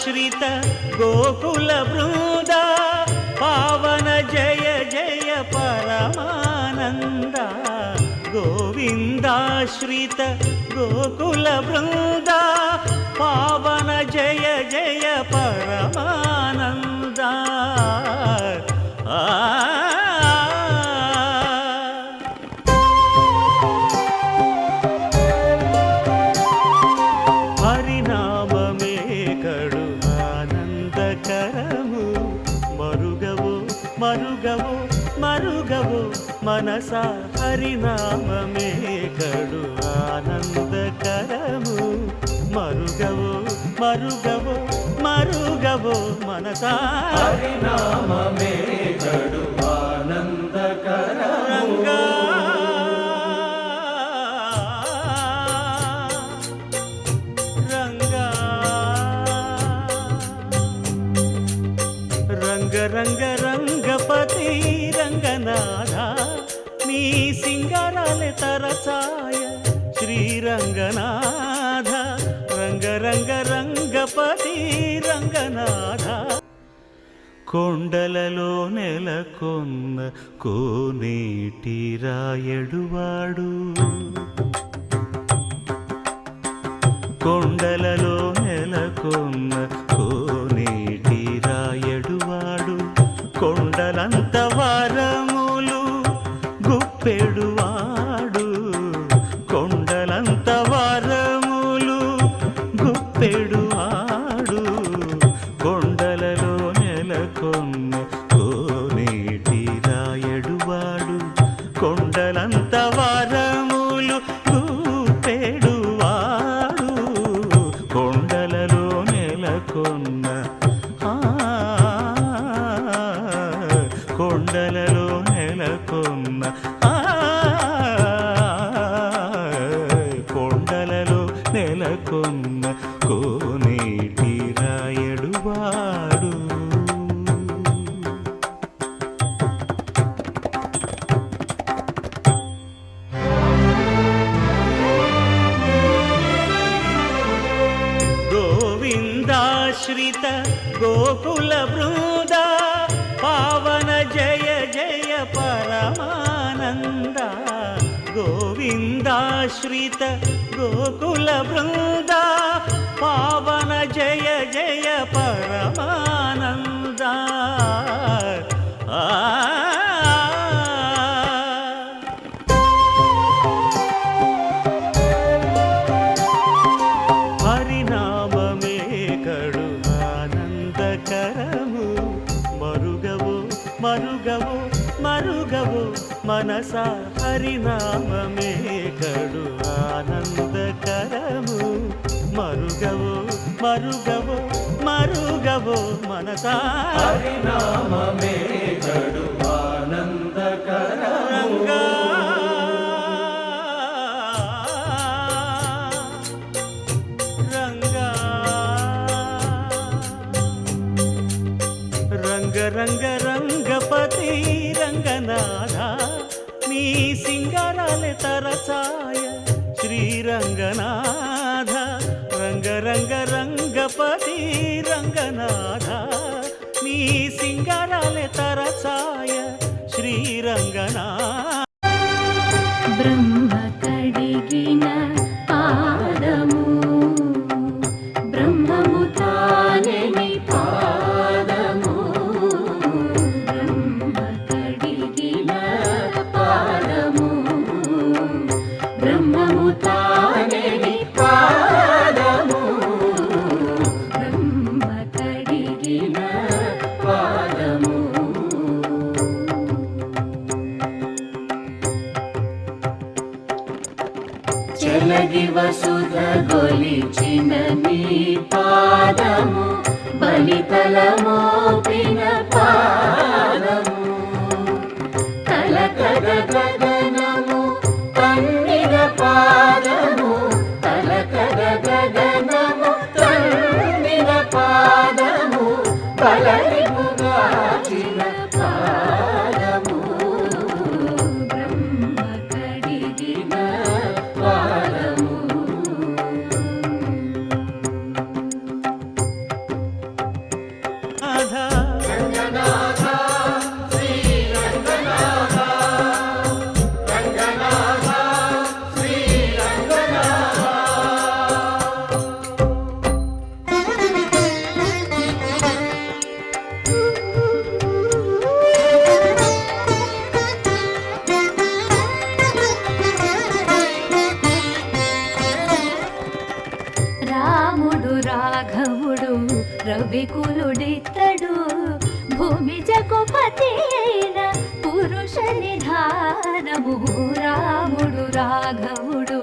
గోవిందాశ్రిత గోకుల బృంద పావన జయ జయ పరమానంద గోవిందాశ్రిత గోకుల బృంద పావన జయ జయ పరమానంద హరినామమే కడు ఆనందకరము మరుగవో మరుగవో మరుగవో మనసా హరినామమే కడు ఆనందకరము మరుగవో మరుగవో మరుగవో మనసా హరినామమే కడు ఆనందకరము రంగ రంగ రంగపతి రంగనాథ నీ సింగారాలే తరచాయ శ్రీరంగనాథ రంగ రంగ రంగపతి రంగనాథ కొండలలో నెలకొన్న కోనేటి రాయడువాడు కొండలలో నెలకొన్న కోనేటి రాయడువాడు కొండలంత వారములు గుప్పెడువాడు కొండలంత వారములు గుప్పెడువాడు కొండలలో నెలకొన్న కోనేటి రాయడువాడు కొండలంత వారములు గుప్పెడువాడు కొండలలో నెలకొన్న కొండలలో నెలకొన్న కొండలలో నెలకొన్న కోనేటి రాయడువాడు గోవిందాశ్రిత గోకుల బృంద పావన జయ జయ పరమానంద గోవిందాశ్రిత గోకుల బృంద పావన జయ జయ పరమానంద హరినామమే కడు ఆనందకరము మరుగవో మరుగవో మరుగవో మనసా హరినామమే కడు ఆనందకరము మరుగవో మరుగవో మరుగవో మనసా హరినామమే కడు ఆనందకరము రంగ రంగ రంగపతి రంగనాథ నీ సింగారాలే తరచాయ శ్రీరంగనాథ రంగ రంగ రంగపతి రంగనాథ నీ సింగారాలే తరచాయ శ్రీరంగనాథ బ్రహ్మ కడిగిన పాదము బ్రహ్మము తానెని పాదము బ్రహ్మ కడిగిన పాదము బ్రహ్మము తానెని పాదము బ్రహ్మ కడిగిన పాదము చెలగి వసుధ గొలిచిన నీ పాదము బలితల మోపిన పాదము కలకద గగనము తన్నిన పాదము కలకద గగనము తన్నిన పాదము బలరిపుగాచిన పాదము బ్రహ్మ కడిగిన పాదము రాఘవుడు రవికులుడితడు భూమి జగపతి అయిన పురుష నిధానము రాముడు రాఘవుడు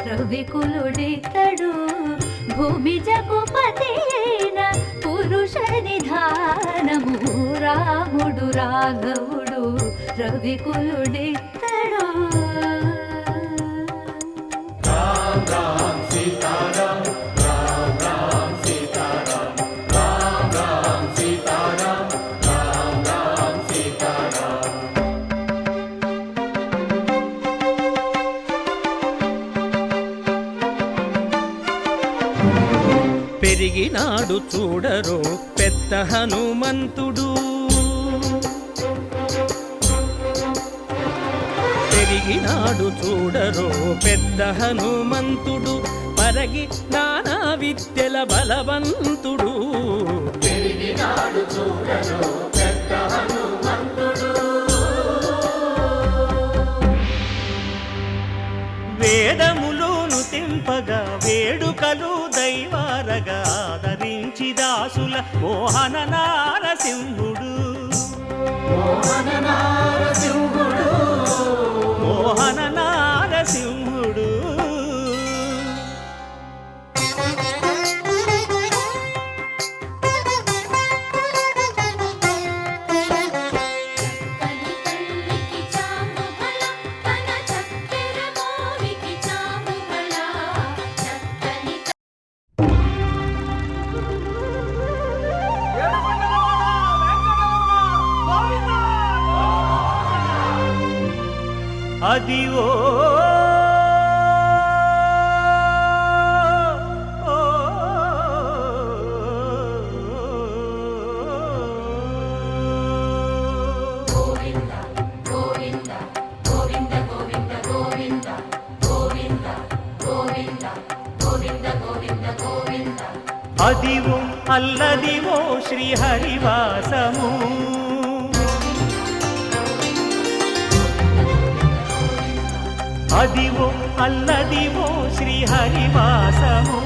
రవికులుడితడు భూమి జగపతి అయిన పురుష నిధానము రాముడు రాఘవుడు రవికులుడితడు పెరిగినాడు చూడరో పెద్ద హనుమంతుడు పెరిగినాడు చూడరో పెద్ద హనుమంతుడు పరగి నానా విద్యల బలవంతుడు పెరిగినాడు చూడరో పెద్ద హనుమంతుడు వేదములోను తెంపగా వేడుకలు దైవారగా ఆదరించి దాసుల మోహన నారసింహుడు మోహన నారసింహుడు మోహన నారసింహుడు అదివో అదివో అల్లదివో శ్రీహరివాసము అదివో అల్లదివో శ్రీహరివాసము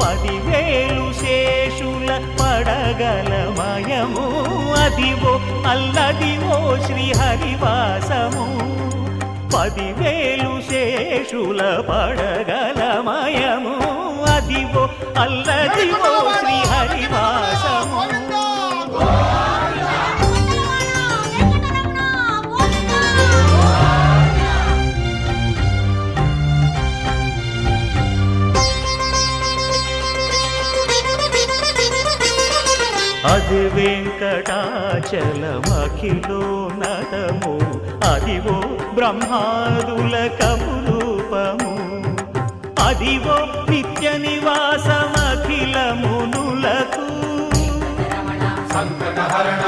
10,000 శేషుల పడగలమయము అదివో అల్లదివో శ్రీహరివాసము 10,000 శేషుల పడగలమయము అదివో అల్లదివో శ్రీహరివాసము అది వెంకటాచలమఖిలోన్నతము అదివో బ్రహ్మాదుల కపురూపము అదివో నిత్య నివాసమఖిలమునులకు సంకటహరణ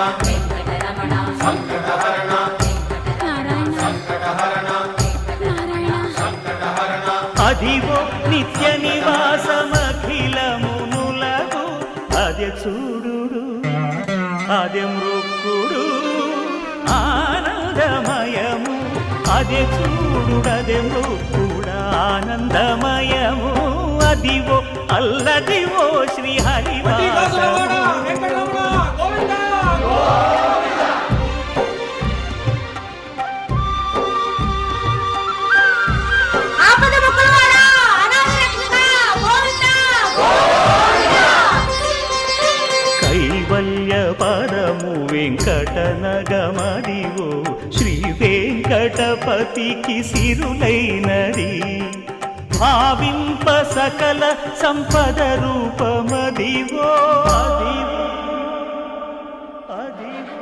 సంకటహరణ అదివో నిత్య నివాసమఖిలమునులకు అదే చూడు అదే మృక్కుడు ఆనందమయము అదే చూడుడదే మృక్కుడు ఆనందమయము అదివో అల్లదివో శ్రీహరివాసము కైవల్య పదము వెంకటనగమదివో శ్రీ వెంకటపతికి సిరులైనది భావింప సకల సంపద రూపమదివో అదివో అదివో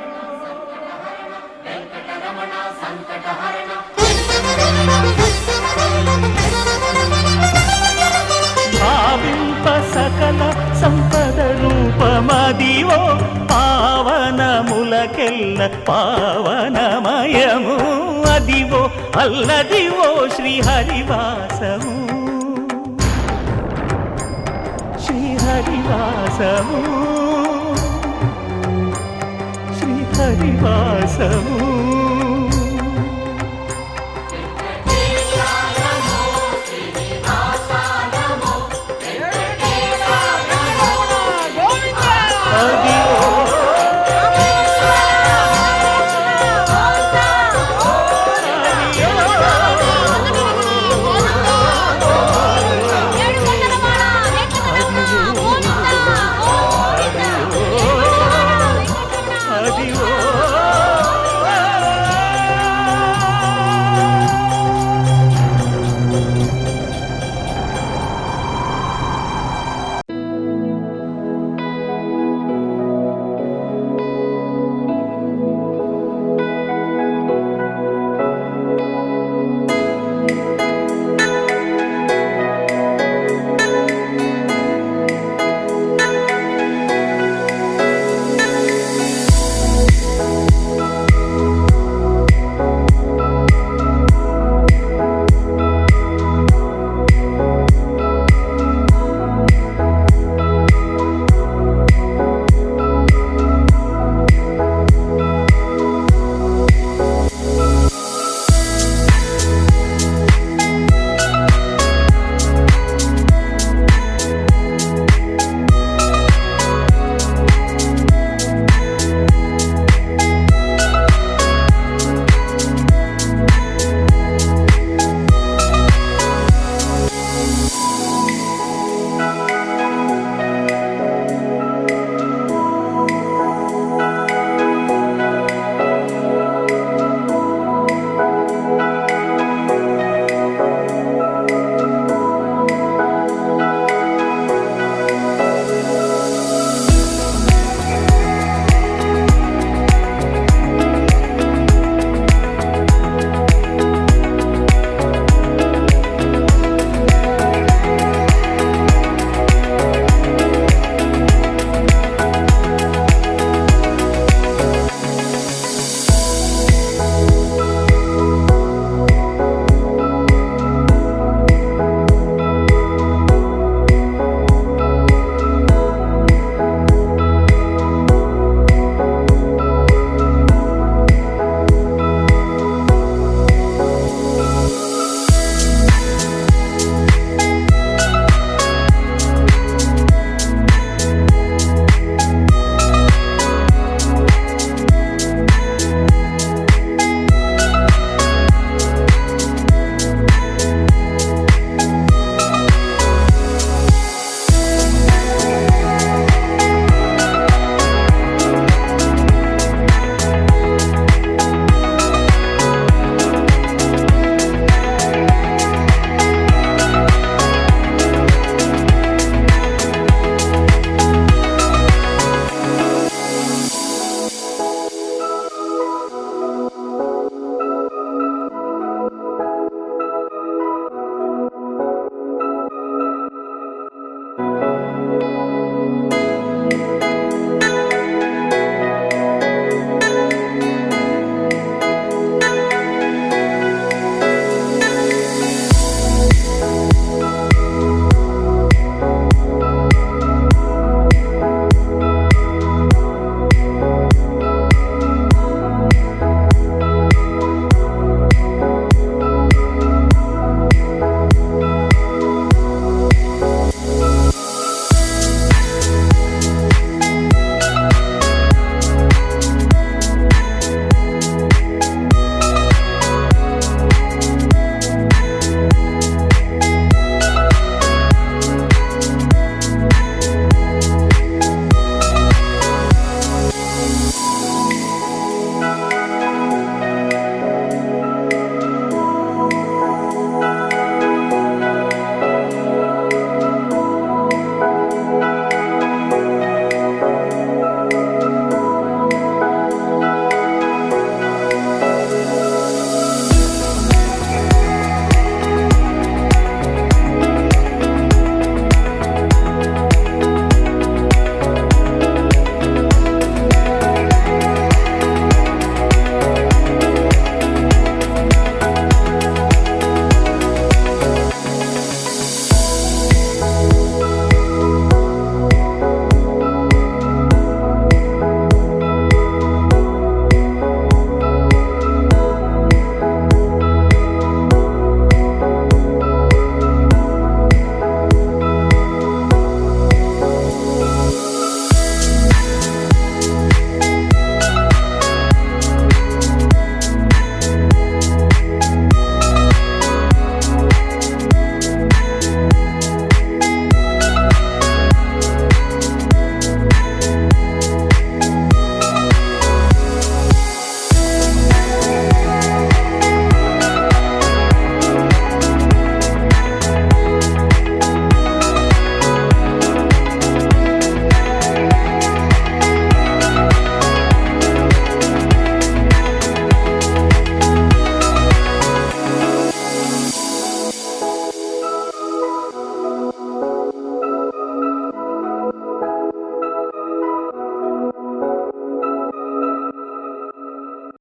భావింప సకల సంపద రూపమదివో పావనములకెల్ల పావనమయము అదివో అల్లదివో శ్రీహరివాసము శ్రీహరివాసము శ్రీహరివాసము